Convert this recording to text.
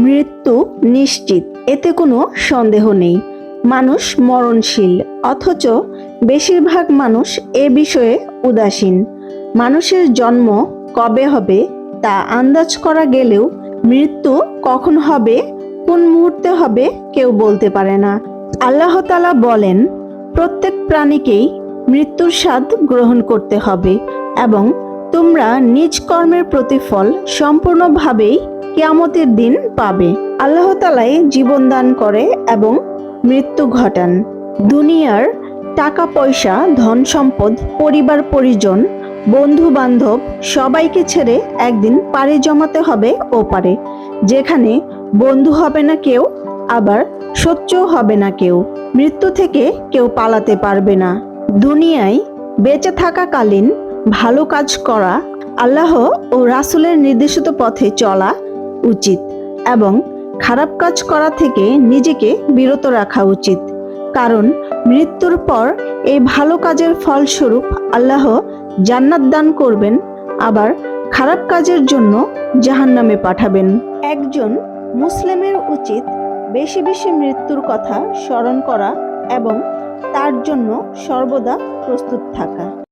মৃত্যু নিশ্চিত, এতে কোনো সন্দেহ নেই। মানুষ মরণশীল, অথচ বেশিরভাগ মানুষ এ বিষয়ে উদাসীন। মানুষের জন্ম কবে হবে তা আন্দাজ করা গেলেও মৃত্যু কখন হবে, কোন মুহূর্তে হবে কেউ বলতে পারে না। আল্লাহ তাআলা বলেন, প্রত্যেক প্রাণীকেই মৃত্যুর স্বাদ গ্রহণ করতে হবে এবং তোমরা নিজ কর্মের প্রতিফল সম্পূর্ণভাবেই কিয়ামতের দিন পাবে। আল্লাহ তাআলাই জীবন দান করে এবং মৃত্যু ঘটান। দুনিয়ার টাকা পয়সা, ধন সম্পদ, পরিবার পরিজন, বন্ধু বান্ধব সবাইকে ছেড়ে একদিন পাড়ি জমাতে হবে ওপারে, যেখানে বন্ধু হবে না কেউ, আবার শত্রুও হবে না কেউ। মৃত্যু থেকে কেউ পালাতে পারবে না। দুনিয়ায় বেঁচে থাকাকালীন ভালো কাজ করা, আল্লাহ ও রাসূলের নির্দেশিত পথে চলা উচিত এবং খারাপ কাজ করা থেকে নিজেকে বিরত রাখা উচিত। কারণ মৃত্যুর পর এই ভালো কাজের ফলস্বরূপ আল্লাহ জান্নাত দান করবেন, আবার খারাপ কাজের জন্য জাহান্নামে পাঠাবেন। একজন মুসলিমের উচিত বেশি বেশি মৃত্যুর কথা স্মরণ করা এবং তার জন্য সর্বদা প্রস্তুত থাকা।